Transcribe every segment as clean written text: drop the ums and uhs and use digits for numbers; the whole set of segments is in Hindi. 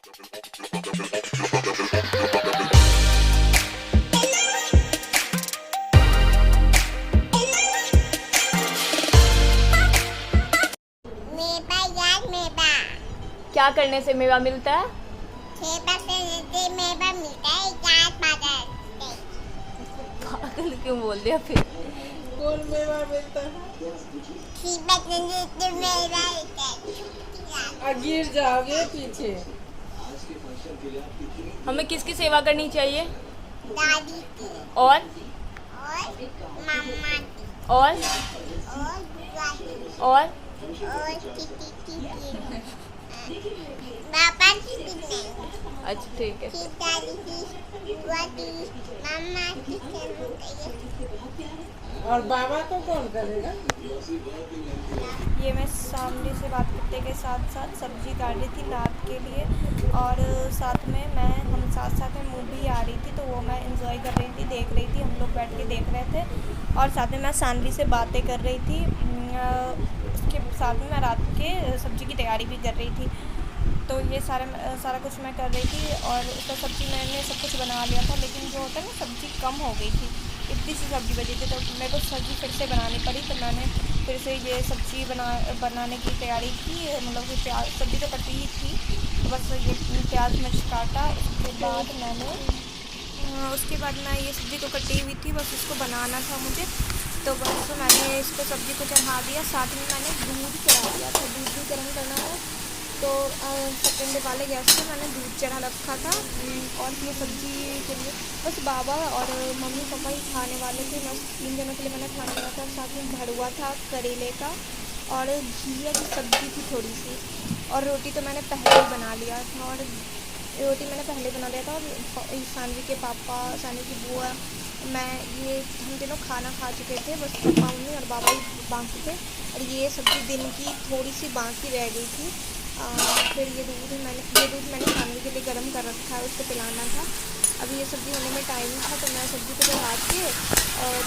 मेवा यार मेवा। क्या करने से मेवा मिलता है? सेवा से मेवा मिलता है यार पागल। पागल क्यों बोल दिया फिर? कौन मेवा मिलता है? सेवा से मेवा मिलता है। गिर जाओगे पीछे। हमें किसकी सेवा करनी चाहिए? दादी की और मम्मा की और और बुआ की और टीटी की पापा की भी नहीं। अच्छा ठीक है। की दादी की बुआ की मम्मा की करनी चाहिए। और बाबा को कौन करेगा? ये मैं सामने से बात करते के साथ साथ सब्जी काट रही थी रात के लिए, और साथ में हम साथ साथ में मूवी आ रही थी तो वो मैं एंजॉय कर रही थी, देख रही थी, हम लोग बैठ के देख रहे थे। और साथ में मैं सानवी से बातें कर रही थी। उसके साथ में मैं रात के सब्जी की तैयारी भी कर रही थी। तो ये सारा कुछ मैं कर रही थी, और उसका सब्ज़ी मैंने सब कुछ बना लिया था, लेकिन जो होता है ना सब्ज़ी कम हो गई थी, इतनी सी सब्ज़ी बची थी, तो मेरे को सब्ज़ी फिर से बनानी पड़ी। तो मैंने फिर से ये सब्ज़ी बनाने की तैयारी की। मतलब कि प्याज सब्ज़ी तो कटी ही थी, तो बस ये प्याज मिर्च काटा। उसके बाद मैं ये सब्ज़ी तो कटी हुई थी, बस इसको बनाना था मुझे। तो बस मैंने इसको सब्ज़ी को चढ़ा दिया, साथ में मैंने दूध चढ़ा दिया था। दूध भी गर्म करना है, तो सेकंड वाले गैस पे मैंने दूध चढ़ा रखा था। और ये सब्ज़ी के लिए बस बाबा और मम्मी पापा ही खाने वाले थे, बस 3 जनों के लिए मैंने खाना बनाया था। साथ में भरुआ था करेले का, और घिया की सब्ज़ी थी थोड़ी सी, और रोटी तो मैंने पहले ही बना लिया था। और सानवी के पापा, सानवी की बुआ, मैं, ये हम तीनों खाना खा चुके थे। बस पापा मम्मी और बाबा ही बाकी थे, और ये सब्ज़ी दिन की थोड़ी सी बाकी रह गई थी। फिर ये दूध मैंने सानवी के लिए गर्म कर रखा है, उसको पिलाना था। अभी ये सब्ज़ी होने में टाइम था, तो मैं सब्ज़ी को चढ़ा के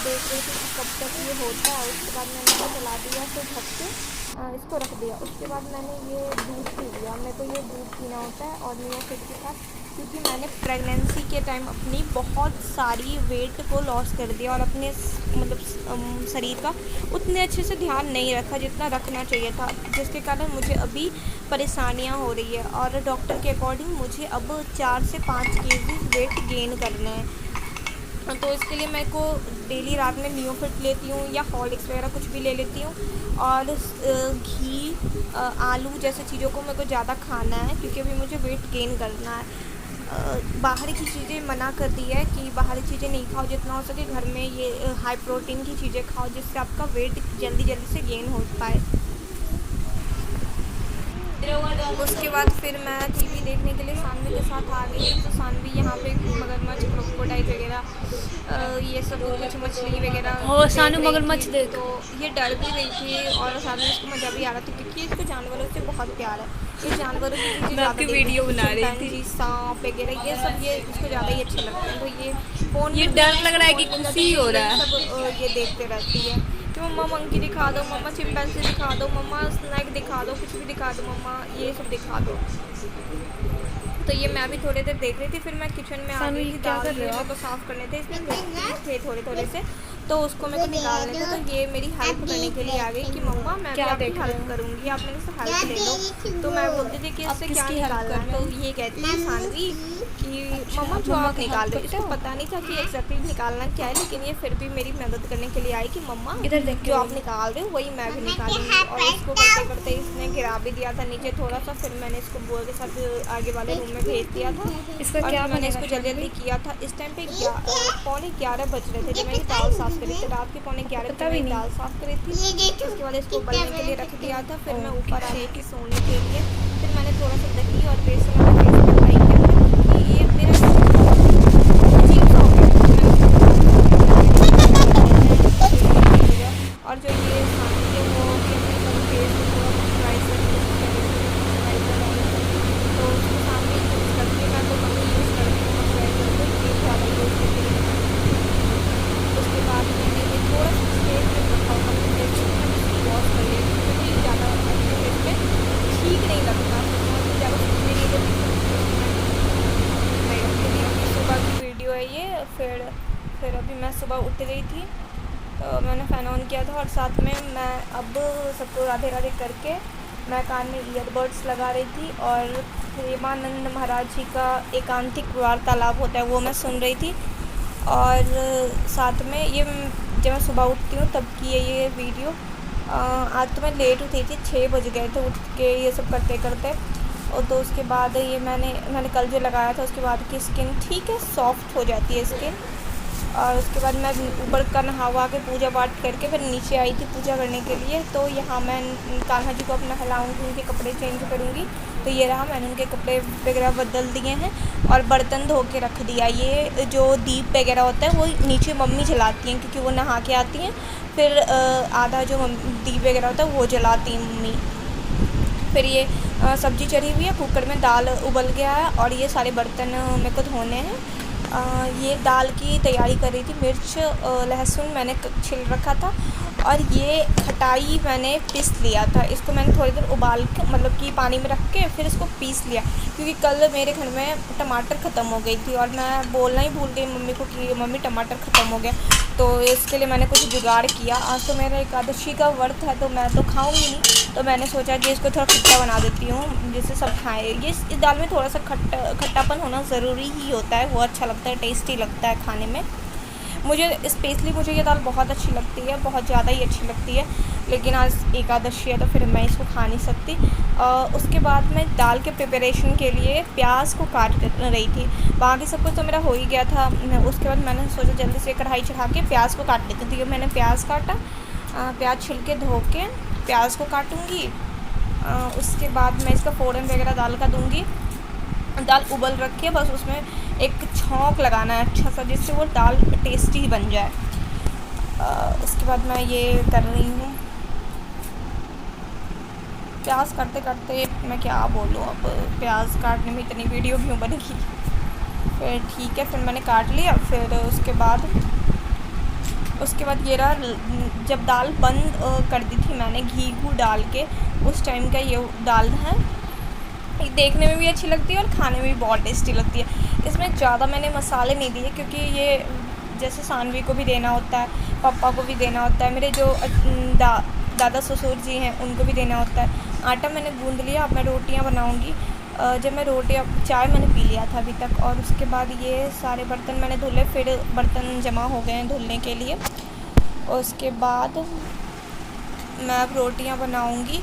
देख रही थी कि कब तक ये होता है। उसके बाद मैंने इसको चला दिया, तो ढक के इसको रख दिया। उसके बाद मैंने ये दूध पी लिया। मेरे को ये दूध पीना होता है, और मेरा फिट के साथ, क्योंकि मैंने प्रेगनेंसी के टाइम अपनी बहुत सारी वेट को लॉस कर दिया, और अपने मतलब शरीर का उतने अच्छे से ध्यान नहीं रखा जितना रखना चाहिए था, जिसके कारण मुझे अभी परेशानियां हो रही है। और डॉक्टर के अकॉर्डिंग मुझे अब 4 से 5 केजी वेट गेन करना है। तो इसके लिए मैं को डेली रात में नियोफिट लेती हूँ, या हॉर्लिक्स वगैरह कुछ भी ले लेती हूँ। और घी, आलू जैसे चीज़ों को मेरे को ज़्यादा खाना है, क्योंकि अभी मुझे वेट गेन करना है। बाहर की चीज़ें मना कर दी है कि बाहरी चीज़ें नहीं खाओ, जितना हो सके घर में ये हाई प्रोटीन की चीज़ें खाओ, जिससे आपका वेट जल्दी से गेन हो पाए। उसके बाद फिर मैं टीवी देखने के लिए सानवी के साथ आ गई। तो सानवी यहाँ पे मगरमच्छ, क्रोकोडाइल वगैरह, ये सब कुछ मछली वगैरह हो सानू मगरमच्छ देख। तो ये डर भी रही थी, और साथ में इसको मज़ा भी आ रहा था, क्योंकि इसको जानवरों से बहुत प्यार है। ये जानवरों की चीज़ें मैं आपकी ज़्यादा वीडियो देखती है, बना रही थी। चिंपैंजी, सांप वगैरह, ये सब ये इसको ज़्यादा ही अच्छे लगते हैं। तो ये फ़ोन ये में डर लग रहा है कि खुशी हो रहा है। सब ये देखते रहती है कि मम्मा मंकी दिखा दो, मम्मा चिंपैंजी दिखा दो, मम्मा स्नैक दिखा दो, कुछ भी दिखा दो मम्मा, ये सब दिखा दो। तो ये मैं भी थोड़ी देर देख रही थी। फिर मैं किचन में आ गई थी, दाल मेरे को साफ़ करने थे, इसमें मिर्च थे थोड़े से, तो उसको मेरे को निकालने थे। तो ये मेरी हेल्प करने के लिए आ गई कि मम्मा मैं भी आपकी हेल्प करूँगी, आप मेरे से हेल्प ले लो। तो मैं बोलती थी कि इससे क्या निकालना है, तो ये कहती है सानवी कि मम्मा जो आप निकाल रहे हो, इसको पता नहीं था कि एग्जैक्टली निकालना क्या है, लेकिन ये फिर भी मेरी मदद करने के लिए आई कि मम्मा इधर देख जो आप निकाल रहे हो वही मैं भी निकालूंगी। और इसको करते करते इसने गिरा भी दिया था नीचे थोड़ा सा। फिर मैंने इसको बुआ के साथ आगे वाले रूम में भेज दिया था। इसका क्या मैंने इसको जल्दी किया था। इस टाइम पे 11:15 बज रहे थे जब मैंने दाल साफ़ करी थी। रात के 11:15 पे मैंने दाल साफ़ करी थी। उसके बाद इसको उबलने के लिए रख दिया था। फिर मैं ऊपर आ गई थी सोने के लिए। फिर मैंने थोड़ा सा दही और बेसन और फेस पर ट्राई किया था कि ये मेरा अजीब सा हो गया। और जो ये सानी है वो फेस को ट्राई तो उसके सामने यूज़ करती मैं तो कभी यूज़ करती हूँ मॉइस्चराइज़र को, ये ज़्यादा यूज़ करती हूँ। उसके बाद मैंने ये थोड़ा सा फेस पे रखा होगा, फेस को मैंने वॉश कर लिया, क्योंकि ज़्यादा फेस पे ठीक नहीं लगता, ज़्यादा फिर अभी मैं सुबह उठ गई थी तो मैंने फ़ैन ऑन किया था और साथ में मैं अब सबको राधे राधे करके मैं कान में ईयरबड्स लगा रही थी और प्रेमानंद महाराज जी का एकांतिक वार्तालाप होता है वो मैं सुन रही थी। और साथ में ये जब मैं सुबह उठती हूँ तब की है ये वीडियो। आज तो मैं लेट उठी थी, 6 बज गए थे उठ के ये सब करते करते। और तो उसके बाद ये मैंने कल जो लगाया था उसके बाद की स्किन ठीक है, सॉफ्ट हो जाती है स्किन। और उसके बाद मैं ऊपर का नहा के पूजा पाठ करके फिर नीचे आई थी पूजा करने के लिए। तो यहाँ मैं कान्हा जी को अपना नहलाऊँगी, उनके कपड़े चेंज करूँगी। तो ये रहा, मैंने उनके कपड़े वगैरह बदल दिए हैं और बर्तन धो के रख दिया। ये जो दीप वगैरह होता है वो नीचे मम्मी जलाती हैं क्योंकि वो नहा के आती हैं। फिर आधा जो दीप वगैरह होता है वो जलाती हैं मम्मी। फिर ये सब्ज़ी चढ़ी हुई है, कुकर में दाल उबल गया है और ये सारे बर्तन मेरे को धोने हैं। ये दाल की तैयारी कर रही थी। मिर्च लहसुन मैंने छिल रखा था और ये खटाई मैंने पीस लिया था। इसको मैंने थोड़ी देर उबाल के मतलब कि पानी में रख के फिर इसको पीस लिया क्योंकि कल मेरे घर में टमाटर ख़त्म हो गई थी और मैं बोलना ही भूल गई मम्मी को कि मम्मी टमाटर ख़त्म हो गया। तो इसके लिए मैंने कुछ जुगाड़ किया। आज तो मेरा एकादशी का व्रत है तो मैं तो खाऊंगी नहीं, तो मैंने सोचा कि इसको थोड़ा खट्टा बना देती हूँ जिससे सब खाएँ। ये इस दाल में थोड़ा सा खट्टापन होना ज़रूरी ही होता है, वो अच्छा लगता है, टेस्टी लगता है खाने में। मुझे स्पेशली मुझे ये दाल बहुत अच्छी लगती है, बहुत ज़्यादा ही अच्छी लगती है। लेकिन आज एकादशी है तो फिर मैं इसको खा नहीं सकती। उसके बाद मैं दाल के प्रिपरेशन के लिए प्याज को काट रही थी। बाकी सब कुछ तो मेरा हो ही गया था। उसके बाद मैंने सोचा जल्दी से कढ़ाई चढ़ा के प्याज को काट लेती थी। मैंने प्याज काटा, प्याज छिल के धो के प्याज को काटूँगी। उसके बाद मैं इसका फ़ोरन वगैरह दाल का दूँगी। दाल उबल रखी है, बस उसमें एक छौंक लगाना है अच्छा सा जिससे वो दाल टेस्टी बन जाए। उसके बाद मैं ये कर रही हूँ। प्याज काटते काटते मैं क्या बोलूँ, अब प्याज काटने में इतनी वीडियो क्यों बनेगी। फिर ठीक है, फिर मैंने काट लिया। फिर उसके बाद ये रहा, जब दाल बंद कर दी थी मैंने घी डाल के, उस टाइम का ये दाल है। देखने में भी अच्छी लगती है और खाने में भी बहुत टेस्टी लगती है। इसमें ज़्यादा मैंने मसाले नहीं दिए क्योंकि ये जैसे सानवी को भी देना होता है, पापा को भी देना होता है, मेरे जो दादा ससुर जी हैं उनको भी देना होता है। आटा मैंने गूँध लिया, अब मैं रोटियां बनाऊंगी। जब मैं चाय मैंने पी लिया था अभी तक। और उसके बाद ये सारे बर्तन मैंने धुले, फिर बर्तन जमा हो गए हैं धुलने के लिए। उसके बाद मैं अब रोटियां बनाऊंगी।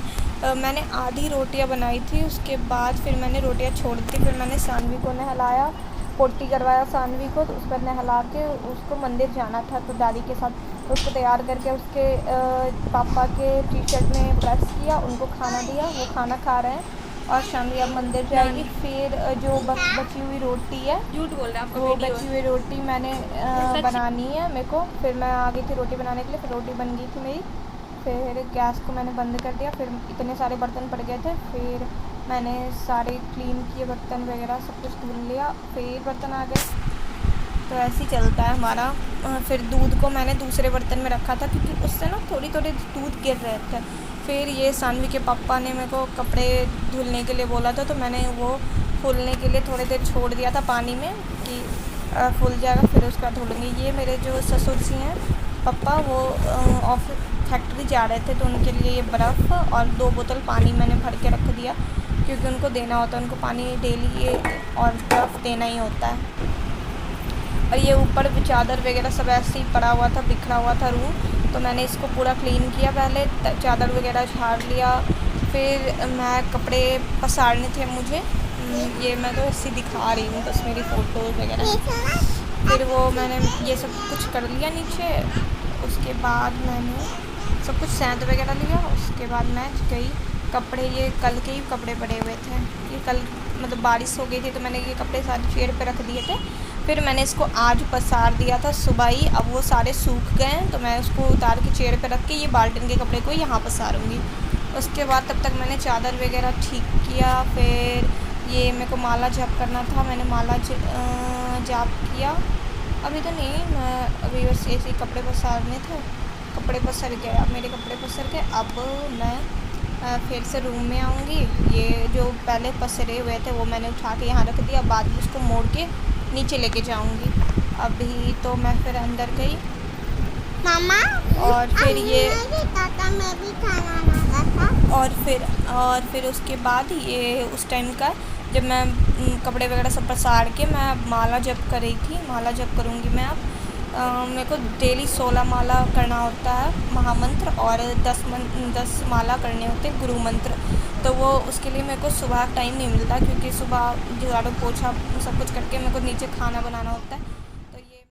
मैंने आधी रोटियां बनाई थी, उसके बाद फिर मैंने रोटियां छोड़ दी। फिर मैंने सानवी को नहलाया, पोटी करवाया सानवी को। तो उस पर नहला के उसको मंदिर जाना था तो दादी के साथ उसको तैयार करके उसके पापा के टी-शर्ट में प्रेस किया, उनको खाना दिया, वो खाना खा रहे हैं। और शानवी अब मंदिर जाएगी। फिर जो बची हुई रोटी है, झूठ बोल रहे हैं आपका वो वीडियो बची हुई रोटी मैंने बनानी है मेरे को। फिर मैं आ गई थी रोटी बनाने के लिए, फिर रोटी बन गई थी मेरी। फिर गैस को मैंने बंद कर दिया। फिर इतने सारे बर्तन पड़ गए थे, फिर मैंने सारे क्लीन किए बर्तन वगैरह, सब कुछ धुल लिया। फिर बर्तन आ गए, तो ऐसे ही चलता है हमारा। फिर दूध को मैंने दूसरे बर्तन में रखा था क्योंकि उससे ना थोड़ी दूध गिर रहे थे। फिर ये सानवी के पापा ने मेरे को कपड़े धुलने के लिए बोला था, तो मैंने वो फूलने के लिए थोड़ी देर छोड़ दिया था पानी में कि फूल जाएगा, फिर उसका धुलूँगी। ये मेरे जो ससुर जी हैं पापा, वो ऑफिस फैक्ट्री जा रहे थे तो उनके लिए ये बर्फ़ और 2 बोतल पानी मैंने भर के रख दिया क्योंकि उनको देना होता है, उनको पानी डेली ये और बर्फ़ देना ही होता है। और ये ऊपर चादर वगैरह सब ऐसे ही पड़ा हुआ था, बिखरा हुआ था रूम, तो मैंने इसको पूरा क्लीन किया। पहले चादर वगैरह झाड़ लिया, फिर मैं कपड़े पसारने थे मुझे। ये मैं तो ऐसे दिखा रही हूँ बस मेरी फ़ोटोज़ वगैरह। फिर वो मैंने ये सब कुछ कर लिया नीचे। उसके बाद मैंने सब कुछ सैंत वगैरह लिया। उसके बाद मैं गई, कपड़े ये कल के ही कपड़े पड़े हुए थे, ये कल मतलब बारिश हो गई थी तो मैंने ये कपड़े सारे चेयर पे रख दिए थे। फिर मैंने इसको आज पसार दिया था सुबह ही, अब वो सारे सूख गए हैं तो मैं उसको उतार के चेयर पे रख के ये बाल्टन के कपड़े को यहाँ पसारूँगी। उसके बाद तब तक मैंने चादर वगैरह ठीक किया। फिर ये मेरे को माला जाप करना था, मैंने माला जाप किया। अभी तो नहीं, मैं अभी बस ऐसे ही कपड़े पसारने थे, कपड़े पसर गए, अब मेरे कपड़े पसर गए। अब मैं फिर से रूम में आऊँगी। ये जो पहले पसरे हुए थे वो मैंने उठा के यहाँ रख दिया, बाद में उसको मोड़ के नीचे लेके जाऊँगी। अभी तो मैं फिर अंदर गई मामा और फिर ये काका मैं भी खाना मांगा था। और फिर उसके बाद ये उस टाइम का जब मैं कपड़े वगैरह सब पसार के मैं अब माला जप कर रही थी। माला जप करूँगी मैं अब। मेरे को डेली 16 माला करना होता है महामंत्र और 10 माला करने होते हैं गुरु मंत्र। तो वो उसके लिए मेरे को सुबह टाइम नहीं मिलता क्योंकि सुबह झाड़ू पोछा सब कुछ करके मेरे को नीचे खाना बनाना होता है।